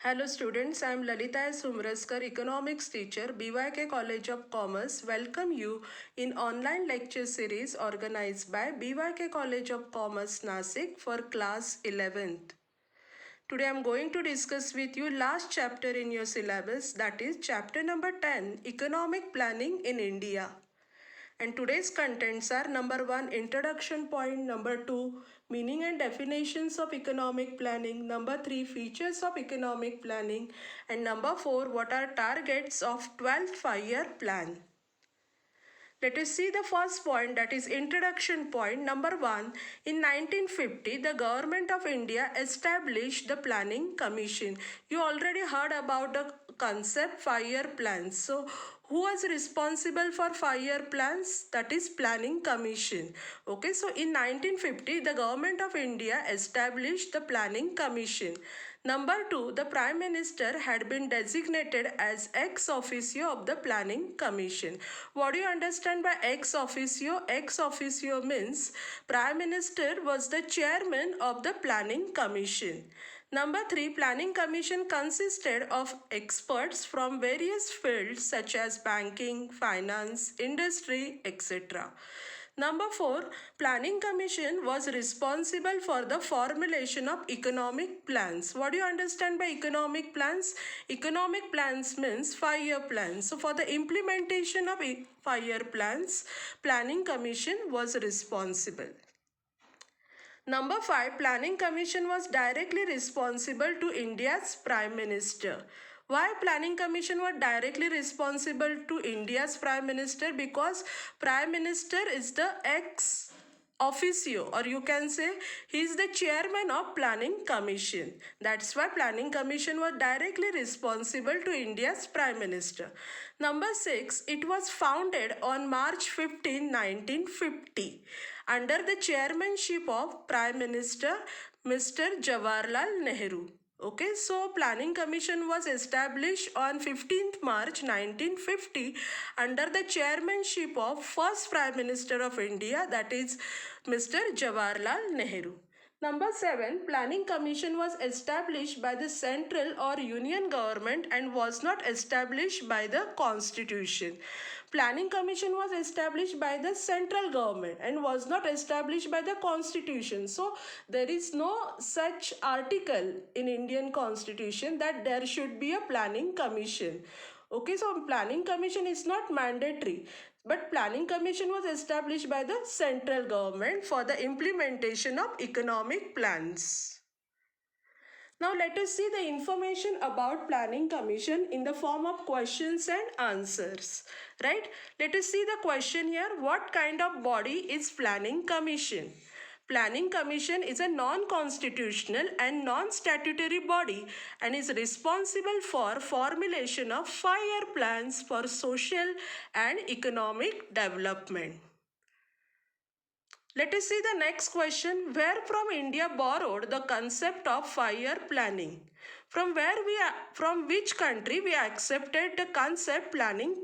Hello students, I am Lalita S. Humraskar, economics teacher, BYK College of Commerce. Welcome you in online lecture series organized by BYK College of Commerce Nasik for class 11th. Today I am going to discuss with you last chapter in your syllabus, that is chapter number 10, Economic Planning in India. And today's contents are number 1, introduction point, number 2, meaning and definitions of economic planning, number 3, features of economic planning, and number 4, what are targets of 12th 5-year plan. Let us see the first point, that is introduction point. Number 1, in 1950, the government of India established the Planning Commission. You already heard about the concept 5-year plans. So, who was responsible for 5-year plans? That is Planning Commission. Okay, so in 1950, the government of India established the Planning Commission. Number 2, the Prime Minister had been designated as ex officio of the Planning Commission. What do you understand by ex officio? Ex officio means Prime Minister was the chairman of the Planning Commission. Number 3, Planning Commission consisted of experts from various fields such as banking, finance, industry, etc. Number 4, Planning Commission was responsible for the formulation of economic plans. What do you understand by economic plans? Economic plans means 5-year plans. So for the implementation of 5-year plans, Planning Commission was responsible. Number 5, Planning Commission was directly responsible to India's Prime Minister. Why Planning Commission was directly responsible to India's Prime Minister? Because Prime Minister is the ex officio, or you can say he is the chairman of Planning Commission. That's why Planning Commission was directly responsible to India's Prime Minister. Number 6, it was founded on March 15, 1950 under the chairmanship of Prime Minister Mr. Jawaharlal Nehru. Okay, so Planning Commission was established on 15th March 1950 under the chairmanship of first Prime Minister of India, that is Mr. Jawaharlal Nehru. Number 7, Planning Commission was established by the central or union government and was not established by the constitution. Planning Commission was established by the central government and was not established by the constitution. So there is no such article in Indian constitution that there should be a planning commission. Okay, so Planning Commission is not mandatory, but Planning Commission was established by the central government for the implementation of economic plans. Now let us see the information about Planning Commission in the form of questions and answers. Right? Let us see the question here. What kind of body is Planning Commission? Planning Commission is a non-constitutional and non-statutory body and is responsible for formulation of 5-year plans for social and economic development. Let us see the next question. Where from India borrowed the concept of 5-year planning? From which country we accepted the concept planning,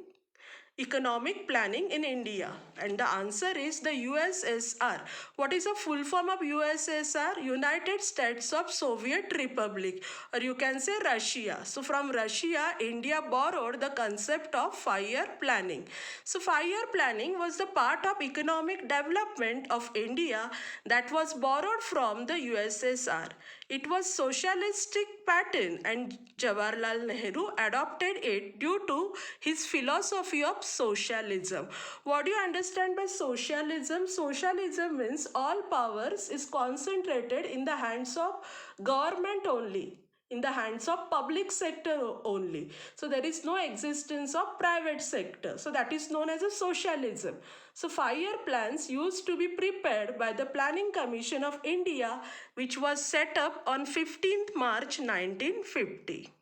economic planning in India? And the answer is the USSR. What is the full form of USSR? United States of Soviet Republic, or you can say Russia. So from Russia, India borrowed the concept of 5-year planning. So 5-year planning was the part of economic development of India that was borrowed from the USSR. It was socialistic pattern and Jawaharlal Nehru adopted it due to his philosophy of socialism. What do you understand by socialism? Socialism means all powers is concentrated in the hands of government only, in the hands of public sector only. So there is no existence of private sector. So that is known as a socialism. So 5-year plans used to be prepared by the Planning Commission of India, which was set up on 15th March 1950.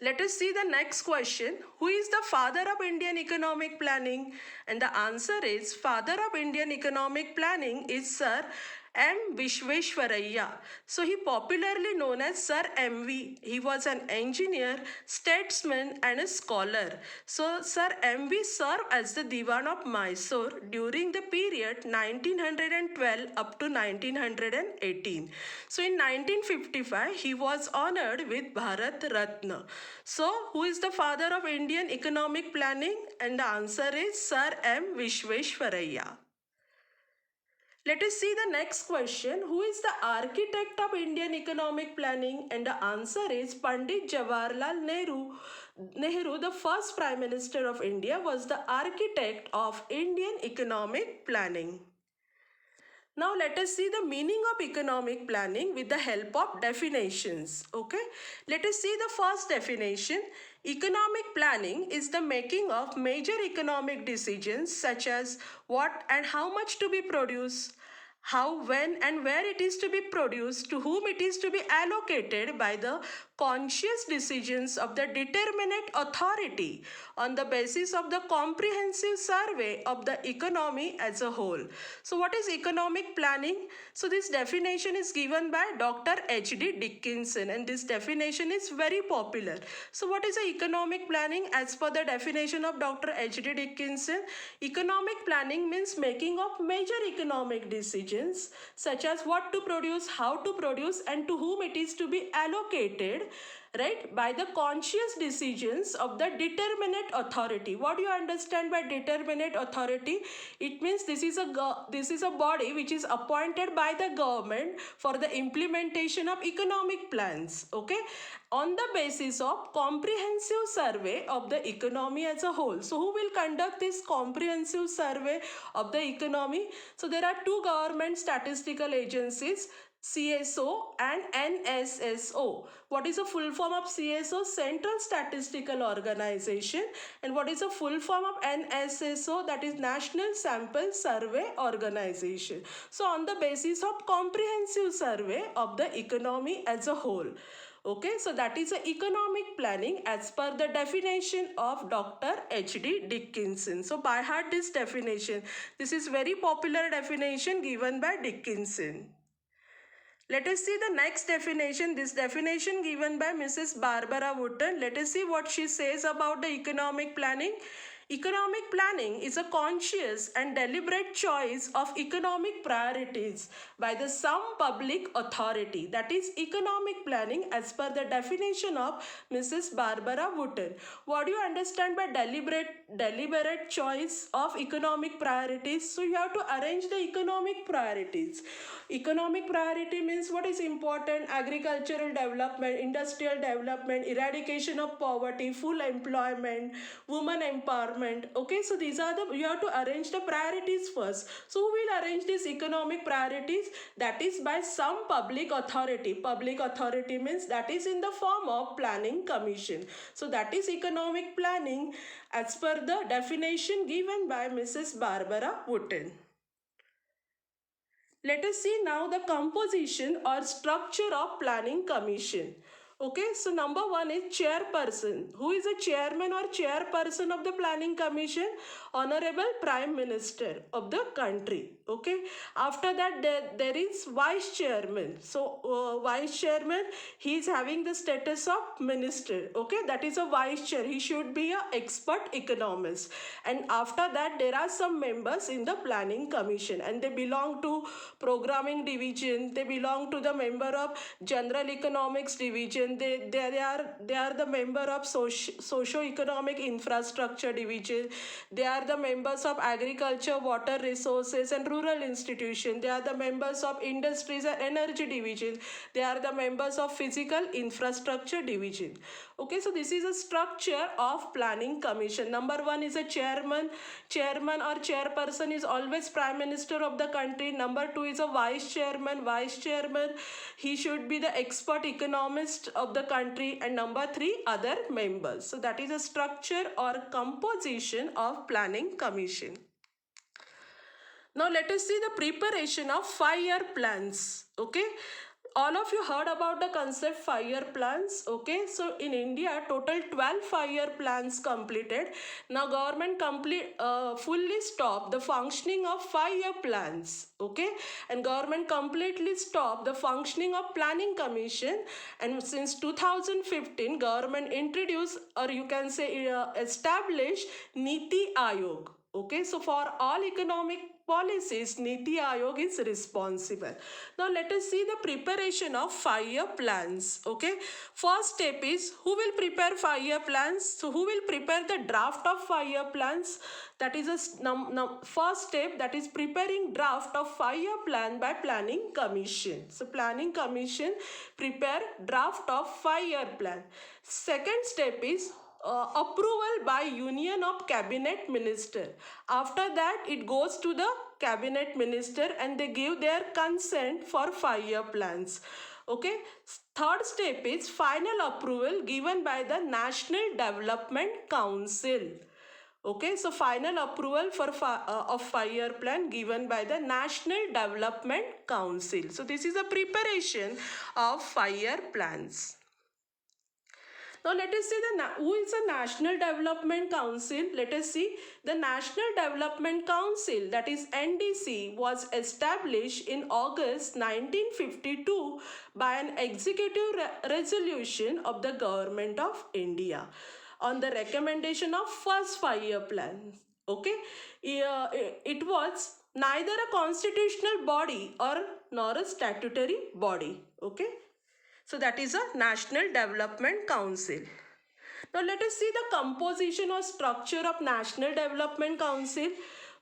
Let us see the next question. Who is the father of Indian economic planning? And the answer is, father of Indian economic planning is Sir M. Vishveshwaraya. So he popularly known as Sir MV. He was an engineer, statesman and a scholar. So Sir MV served as the Diwan of Mysore during the period 1912 up to 1918. So in 1955 he was honored with Bharat Ratna. So who is the father of Indian economic planning? And the answer is Sir M. Vishveshwaraya. Let us see the next question. Who is the architect of Indian economic planning? And the answer is Pandit Jawaharlal Nehru. Nehru, the first Prime Minister of India, was the architect of Indian economic planning. Now let us see the meaning of economic planning with the help of definitions. Okay, let us see the first definition. Economic planning is the making of major economic decisions such as what and how much to be produced, how, when and where it is to be produced, to whom it is to be allocated by the conscious decisions of the determinate authority on the basis of the comprehensive survey of the economy as a whole. So what is economic planning? So this definition is given by Dr. H.D. Dickinson, and this definition is very popular. So what is economic planning? As per the definition of Dr. H.D. Dickinson, economic planning means making of major economic decisions such as what to produce, how to produce and to whom it is to be allocated, right, by the conscious decisions of the determinate authority. What do you understand by determinate authority? It means this is a body which is appointed by the government for the implementation of economic plans, okay, on the basis of comprehensive survey of the economy as a whole. So who will conduct this comprehensive survey of the economy? So there are two government statistical agencies, CSO and NSSO. What is the full form of CSO? Central Statistical Organization. And what is the full form of NSSO? That is National Sample Survey Organization. So on the basis of comprehensive survey of the economy as a whole. Okay, so that is a economic planning as per the definition of Dr. H.D. Dickinson. So by heart this definition. This is very popular definition given by Dickinson. Let us see the next definition. This definition given by Mrs. Barbara Wootton. Let us see what she says about the economic planning. Economic planning is a conscious and deliberate choice of economic priorities by the some public authority. That is economic planning as per the definition of Mrs. Barbara Wootton. What do you understand by deliberate choice of economic priorities? So you have to arrange the economic priorities. Economic priority means what is important: agricultural development, industrial development, eradication of poverty, full employment, women empowerment. Okay, so these are the, you have to arrange the priorities first. So who will arrange these economic priorities? That is by some public authority. Public authority means that is in the form of planning commission. So that is economic planning as per the definition given by Mrs. Barbara Wootton. Let us see now the composition or structure of planning commission. Okay, so number one is chairperson. Who is a chairman or chairperson of the planning commission? Honorable Prime Minister of the country. Okay, after that there is vice chairman. So vice chairman, he is having the status of minister. Okay, that is a vice chair. He should be an expert economist. And after that there are some members in the planning commission and they belong to programming division, they belong to the member of general economics division, they are the member of socio-economic infrastructure division, they are the members of agriculture, water resources and rural institution, they are the members of industries and energy division, they are the members of physical infrastructure division. Okay, so this is a structure of planning commission. Number one is a chairman. Chairman or chairperson is always prime minister of the country. Number two is a vice chairman. Vice chairman, he should be the expert economist of the country. And number three, other members. So that is a structure or composition of planning commission. Now let us see the preparation of 5-year plans. Okay, all of you heard about the concept 5-year plans. Okay, so in India total 12 5-year plans completed. Now government fully stopped the functioning of 5-year plans. Okay, and government completely stopped the functioning of planning commission, and since 2015 government introduced, or you can say established, Niti Aayog. Okay, so for all economic policies, Niti Aayog is responsible. Now let us see the preparation of 5-year plans. Okay, first step is, who will prepare 5-year plans? So who will prepare the draft of 5-year plans? That is a first step, that is preparing draft of 5-year plan by planning commission. So planning commission prepare draft of 5-year plan. Second step is approval by union of cabinet minister. After that it goes to the cabinet minister and they give their consent for 5-year plans. Okay, third step is final approval given by the National Development Council. Okay, so final approval for of 5-year plan given by the National Development Council. So this is a preparation of 5-year plans. Now let us see who is the National Development Council. Let us see the National Development Council, that is NDC, was established in August 1952 by an executive resolution of the Government of India on the recommendation of first 5-year plan. Okay, it was neither a constitutional body or nor a statutory body. Okay. So that is a National Development Council. Now let us see the composition or structure of National Development Council.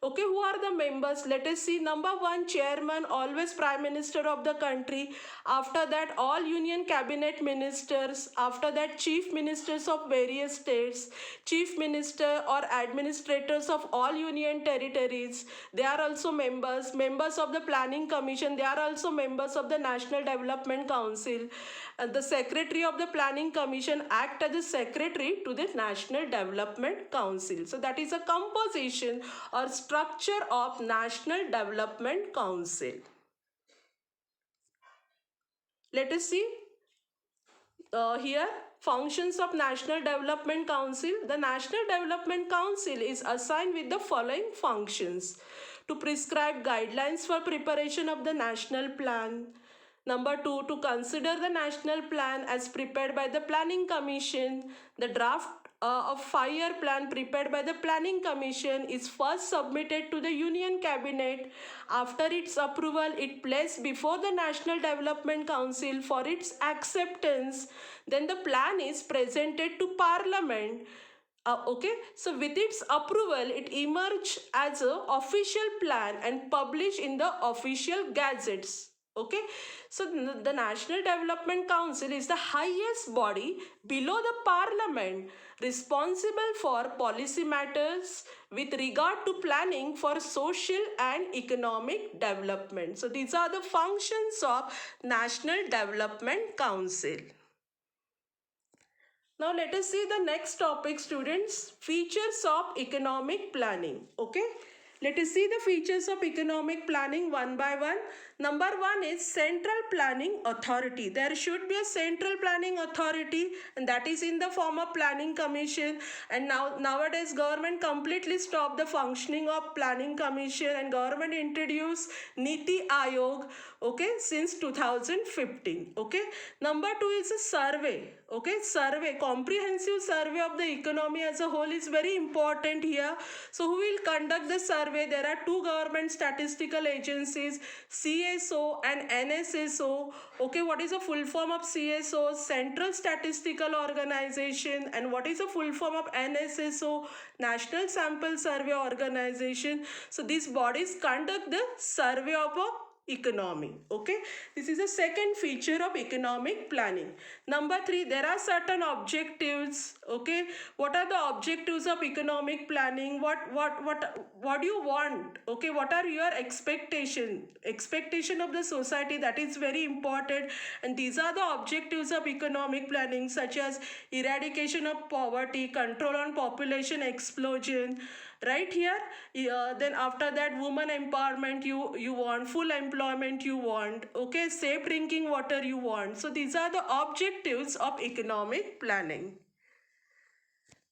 Okay, who are the members? Let us see. Number 1, chairman, always prime minister of the country. After that, all union cabinet ministers. After that, chief ministers of various states, chief minister or administrators of all union territories. They are also members. Members of the planning commission. They are also members of the National Development Council. And the secretary of the planning commission act as a secretary to the National Development Council. So that is a composition or structure of National Development Council. Let us see here functions of National Development Council. The National Development Council is assigned with the following functions: to prescribe guidelines for preparation of the national plan. Number 2, to consider the national plan as prepared by the Planning Commission. The draft of 5-year plan prepared by the Planning Commission is first submitted to the Union Cabinet. After its approval, it placed before the National Development Council for its acceptance. Then the plan is presented to Parliament. Okay, so with its approval, it emerged as an official plan and published in the official gazettes. Okay, so the National Development Council is the highest body below the Parliament, responsible for policy matters with regard to planning for social and economic development. So these are the functions of National Development Council. Now let us see the next topic, students. Features of economic planning. Okay, let us see the features of economic planning one by one. Number 1 is Central Planning Authority. There should be a Central Planning Authority, and that is in the form of Planning Commission. And nowadays government completely stopped the functioning of Planning Commission and government introduced Niti Aayog, okay, since 2015. Okay, number 2 is a survey. Okay, survey, comprehensive survey of the economy as a whole is very important here. So who will conduct the survey? There are two government statistical agencies, CSO and NSSO. Okay, what is the full form of CSO? Central Statistical Organization. And what is the full form of NSSO? National Sample Survey Organization. So these bodies conduct the survey of a economy. Okay, this is the second feature of economic planning. Number 3, there are certain objectives. Okay, what are the objectives of economic planning? What do you want? Okay, what are your expectation of the society? That is very important. And these are the objectives of economic planning, such as eradication of poverty, control on population explosion, right here. Then after that, woman empowerment you want, full employment you want, okay, safe drinking water you want. So these are the objectives of economic planning.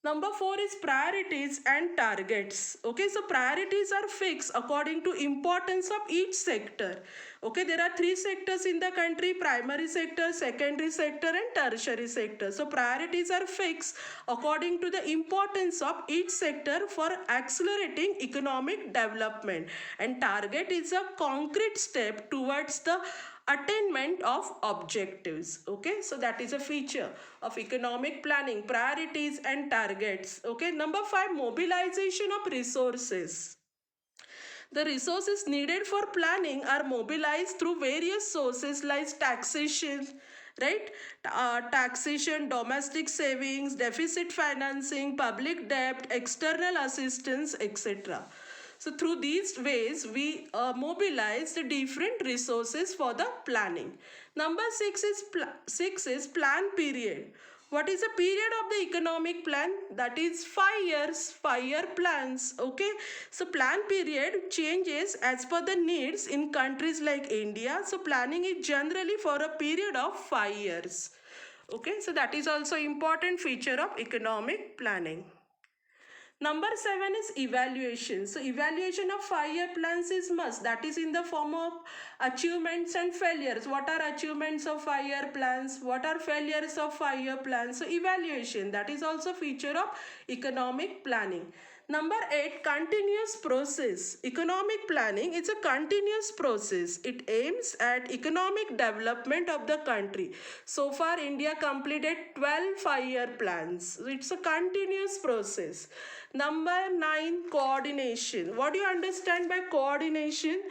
Number 4 is priorities and targets. Okay, so priorities are fixed according to importance of each sector. Okay, there are three sectors in the country: primary sector, secondary sector, and tertiary sector. So priorities are fixed according to the importance of each sector for accelerating economic development. And target is a concrete step towards the attainment of objectives. Okay, so that is a feature of economic planning: priorities and targets. Okay, number 5, mobilization of resources. The resources needed for planning are mobilized through various sources like taxation, right? Taxation, domestic savings, deficit financing, public debt, external assistance, etc. So through these ways, we mobilize the different resources for the planning. Number 6 is plan period. What is the period of the economic plan? That is 5 years, 5-year plans. Okay, so plan period changes as per the needs in countries like India. So planning is generally for a period of 5 years. Okay, so that is also important feature of economic planning. Number 7 is evaluation. So evaluation of 5-year plans is must. That is in the form of achievements and failures. What are achievements of 5-year plans? What are failures of 5-year plans? So evaluation, that is also feature of economic planning. Number 8, continuous process. Economic planning is a continuous process. It aims at economic development of the country. So far, India completed 12 5-year plans. So it's a continuous process. Number 9, coordination. What do you understand by coordination?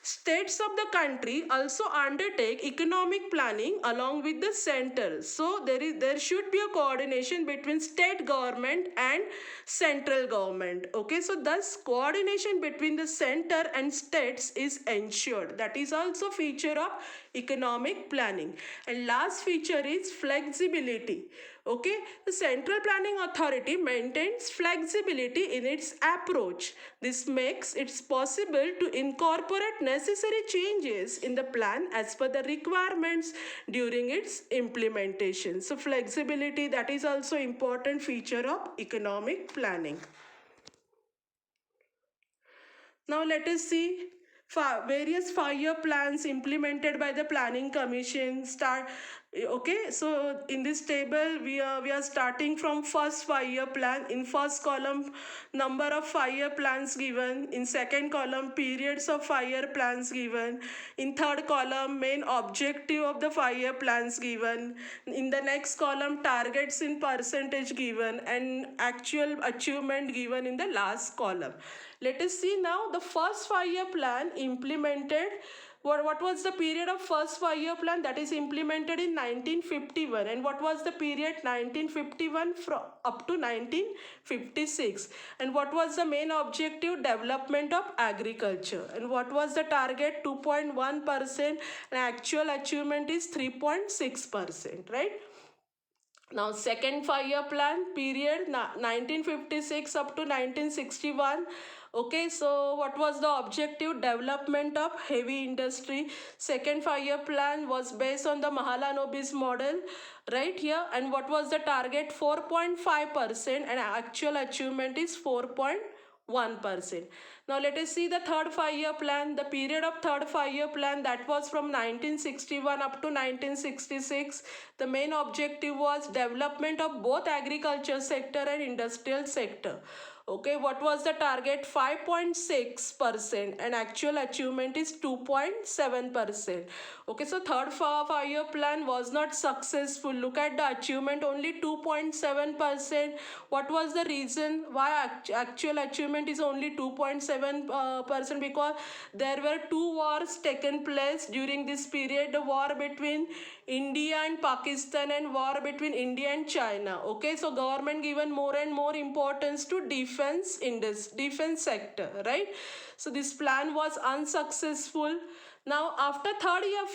States of the country also undertake economic planning along with the center. So there should be a coordination between state government and central government. Okay, so thus coordination between the center and states is ensured. That is also feature of economic planning. And last feature is flexibility. Okay, the Central Planning Authority maintains flexibility in its approach. This makes it possible to incorporate necessary changes in the plan as per the requirements during its implementation. So flexibility, that is also important feature of economic planning. Now let us see various 5-year plans implemented by the Planning Commission. Okay, so in this table we are starting from first 5-year plan. In first column, number of 5-year plans given. In second column, periods of 5-year plans given. In third column, main objective of the 5-year plans given. In the next column, targets in percentage given, and actual achievement given in the last column. Let us see now the first 5-year plan implemented. What was the period of first 5-year plan? That is implemented in 1951. And what was the period 1951 from up to 1956? And what was the main objective? Development of agriculture. And what was the target? 2.1%, and actual achievement is 3.6%, right? Now second 5-year plan period 1956 up to 1961. Okay, so what was the objective? Development of heavy industry. Second 5-year plan was based on the Mahalanobis model, right here. And what was the target? 4.5%, and actual achievement is 4.1%. Now let us see the third 5-year plan. The period of third 5-year plan, that was from 1961 up to 1966. The main objective was development of both agriculture sector and industrial sector. Okay, what was the target? 5.6%, and actual achievement is 2.7%. Okay, so third 5-year plan was not successful. Look at the achievement, only 2.7%. What was the reason why actual achievement is only 2.7%? Because there were two wars taken place during this period: the war between India and Pakistan and war between India and China. Okay, so government given more and more importance to defense sector, right? So this plan was unsuccessful. Now, after third year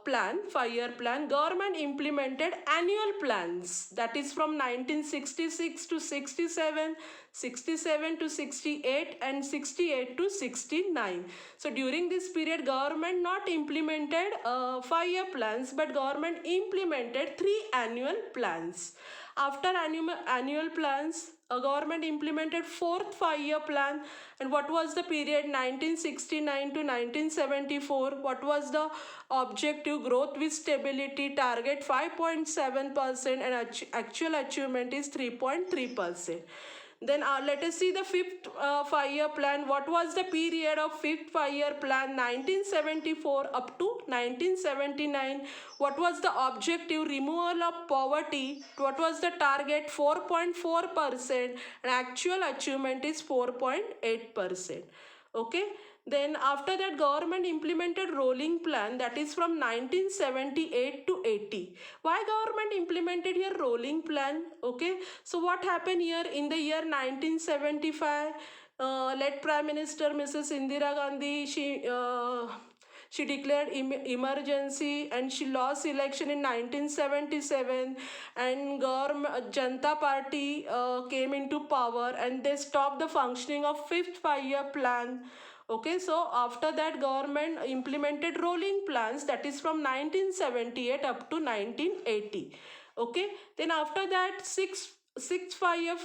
plan, 5-year plan, government implemented annual plans. That is from 1966 to 67, 67 to 68, and 68 to 69. So during this period, government not implemented 5-year plans, but government implemented 3 annual plans. After annual plans, a government implemented fourth 5-year plan. And what was the period 1969 to 1974? What was the objective? Growth with stability, target 5.7%, and actual achievement is 3.3%. Then let us see the fifth 5-year plan. What was the period of fifth 5-year plan? 1974 up to 1979. What was the objective? Removal of poverty. What was the target? 4.4%, and actual achievement is 4.8%. Okay. Then after that, government implemented rolling plan, that is from 1978 to 80. Why government implemented here rolling plan? Okay, so what happened here in the year 1975? Late Prime Minister Mrs. Indira Gandhi, she declared emergency, and she lost election in 1977, and Janta Party came into power, and they stopped the functioning of fifth 5-year plan. Okay, so after that, government implemented rolling plans, that is from 1978 up to 1980. Okay, then after that, six 5-year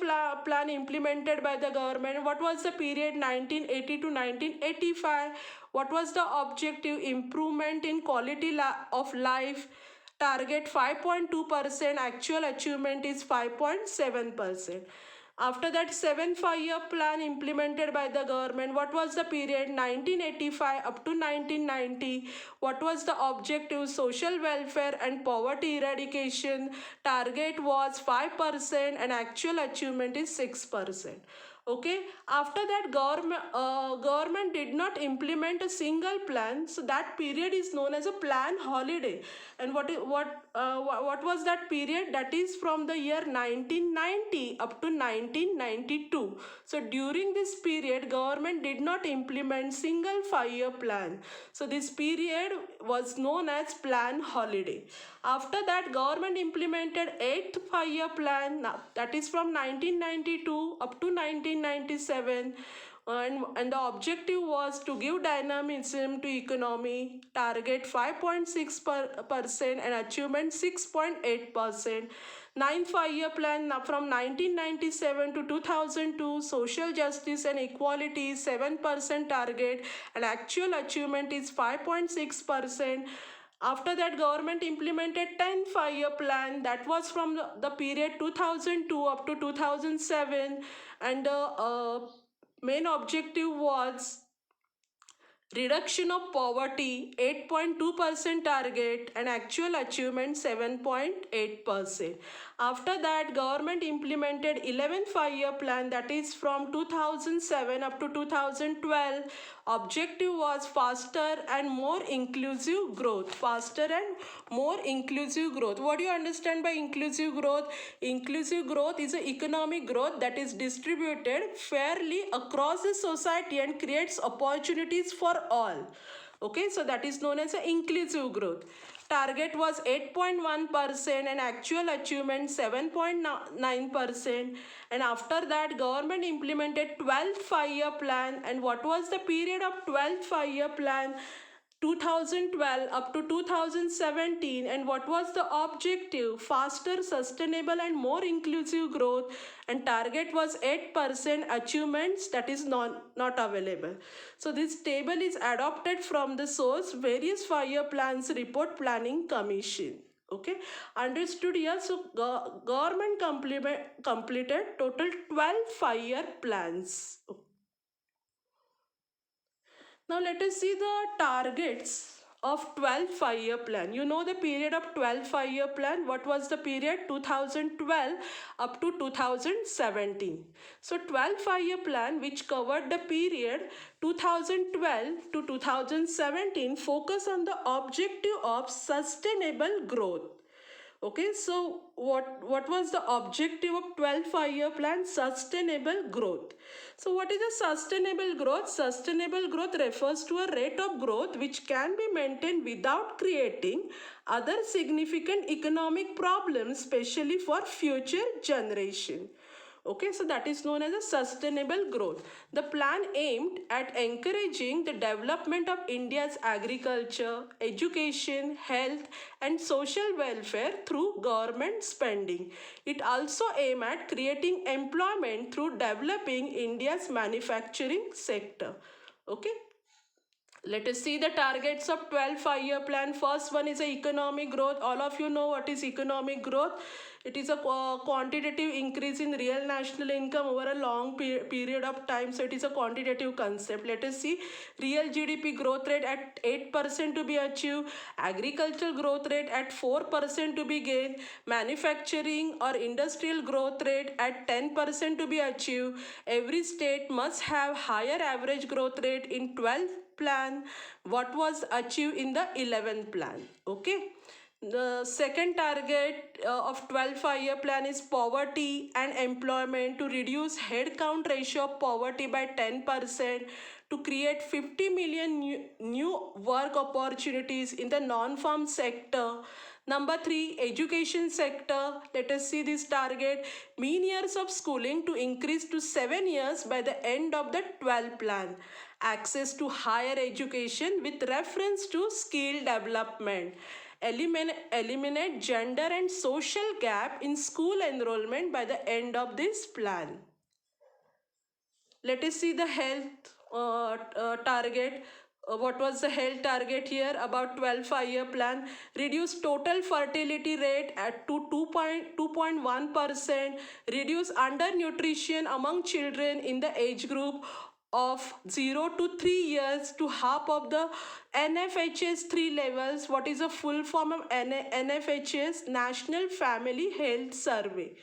plan implemented by the government. What was the period? 1980 to 1985. What was the objective? Improvement in quality of life, target 5.2%, actual achievement is 5.7%. After that, 7 5-year plan implemented by the government. What was the period? 1985 up to 1990. What was the objective? Social welfare and poverty eradication. Target was 5%, and actual achievement is 6%. Okay, after that, government did not implement a single plan, so that period is known as a plan holiday. And what was that period? That is from the year 1990 up to 1992. So during this period, government did not implement single 5-year plan, so this period was known as plan holiday. After that, government implemented 8th 5-year plan, that is from 1992 up to 1997. And the objective was to give dynamism to economy, target 5.6% and achievement 6.8%. 9th 5-year plan from 1997 to 2002, social justice and equality 7% target, and actual achievement is 5.6%. After that, government implemented 10th 5-year plan, that was from the period 2002 up to 2007, and the main objective was reduction of poverty 8.2% target, and actual achievement 7.8%. After that, government implemented 11th 5-year plan, that is from 2007 up to 2012. Objective was faster and more inclusive growth. Faster and more inclusive growth. What do you understand by inclusive growth? Inclusive growth is an economic growth that is distributed fairly across the society and creates opportunities for all. Okay, so that is known as an inclusive growth. Target was 8.1% and actual achievement 7.9%. And after that, government implemented 12th 5-year plan. And what was the period of 12th 5-year plan? 2012 up to 2017. And what was the objective? Faster, sustainable and more inclusive growth, and target was 8%. Achievements, that is not available. So this table is adopted from the source various 5-year plans report planning commission. Okay, understood here? So government completed total 12 5-year plans. Okay. Now let us see the targets of 12 5-year plan. You know the period of 12 5-year plan. What was the period? 2012 up to 2017. So 12 5-year plan, which covered the period 2012 to 2017, focus on the objective of sustainable growth. Okay, so what was the objective of 12 5-year plan? Sustainable growth. So what is a sustainable growth? Sustainable growth refers to a rate of growth which can be maintained without creating other significant economic problems, especially for future generation. Okay, so that is known as a sustainable growth. The plan aimed at encouraging the development of India's agriculture, education, health, and social welfare through government spending. It also aimed at creating employment through developing India's manufacturing sector. Okay, let us see the targets of 12 5-year plan. First one is a economic growth. All of you know what is economic growth. It is a quantitative increase in real national income over a long period of time. So it is a quantitative concept. Let us see real GDP growth rate at 8% to be achieved, agricultural growth rate at 4% to be gained, manufacturing or industrial growth rate at 10% to be achieved. Every state must have higher average growth rate in 12 plan what was achieved in the 11th plan. Okay, the second target of 12 5-year plan is poverty and employment, to reduce head count ratio of poverty by 10%, to create 50 million new work opportunities in the non-farm sector. Number three, education sector. Let us see this target. Mean years of schooling to increase to 7 years by the end of the 12 plan. Access to higher education with reference to skill development. Eliminate gender and social gap in school enrollment by the end of this plan. Let us see the health target. What was the health target here? About 12 5-year plan. Reduce total fertility rate at to 2.1%. Reduce undernutrition among children in the age group of 0 to 3 years to half of the NFHS 3 levels. What is a full form of NFHS? National Family Health Survey.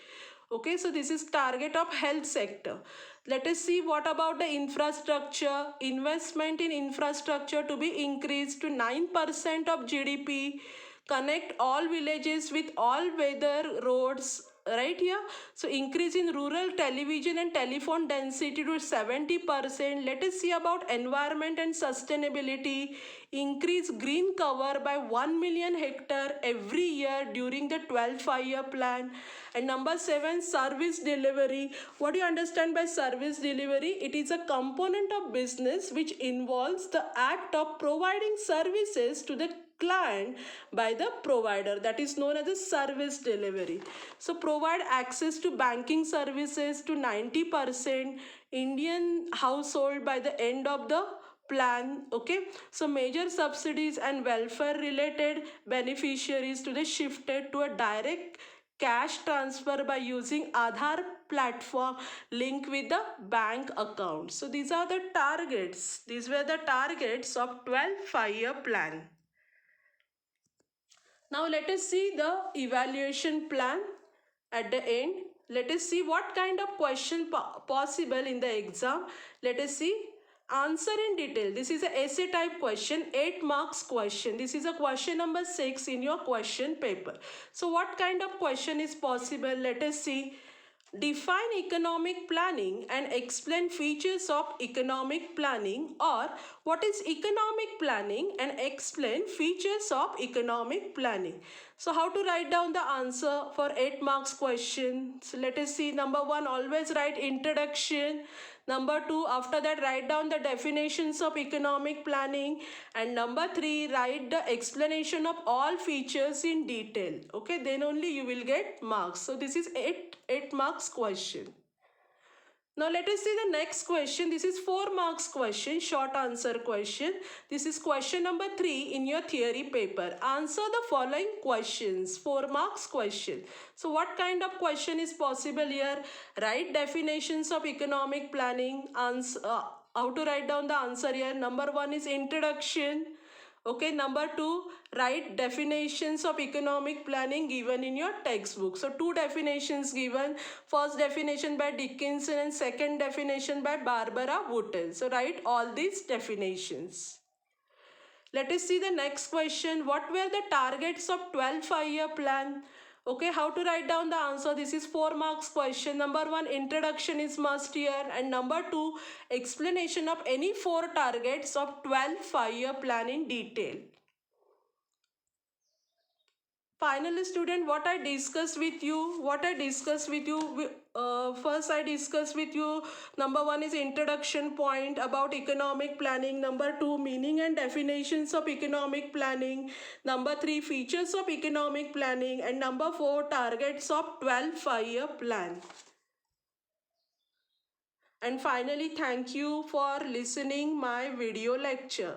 Okay, so this is target of health sector. Let us see what about the infrastructure. Investment in infrastructure to be increased to 9% of GDP. Connect all villages with all weather roads, right here. So increase in rural television and telephone density to 70%. Let us see about environment and sustainability. Increase green cover by 1 million hectare every year during the 12 5-year plan. And number 7, service delivery. What do you understand by service delivery? It is a component of business which involves the act of providing services to the client by the provider, that is known as a service delivery. So provide access to banking services to 90% Indian household by the end of the plan. Okay, so major subsidies and welfare related beneficiaries to the shifted to a direct cash transfer by using Aadhaar platform link with the bank account. So these are the targets. These were the targets of 12 5-year plan. Now let us see the evaluation plan at the end. Let us see what kind of question possible in the exam. Let us see. Answer in detail. This is a essay type question, 8 marks question. This is a question number 6 in your question paper. So what kind of question is possible? Let us see. Define economic planning and explain features of economic planning, or what is economic planning and explain features of economic planning. So how to write down the answer for 8 marks question? So let us see. Number 1, always write introduction. Number 2, after that write down the definitions of economic planning. And number 3, write the explanation of all features in detail. Okay, then only you will get marks. So this is 8 marks question. Now let us see the next question. This is 4 marks question, short answer question. This is question number 3 in your theory paper. Answer the following questions. 4 marks question. So what kind of question is possible here? Write definitions of economic planning. How to write down the answer here? Number 1 is introduction. Okay, number 2, write definitions of economic planning given in your textbook. So 2 definitions given. First definition by Dickinson and second definition by Barbara Wootton. So write all these definitions. Let us see the next question. What were the targets of 12 5-year plan? Okay, how to write down the answer? This is 4 marks question. Number 1, introduction is must here, and number 2, explanation of any 4 targets of 12 5-year plan in detail. Finally, student, what I discussed with you, first I discussed with you, number 1 is introduction point about economic planning, number 2, meaning and definitions of economic planning, number 3, features of economic planning, and number 4, targets of 12 5-year plan. And finally, thank you for listening my video lecture.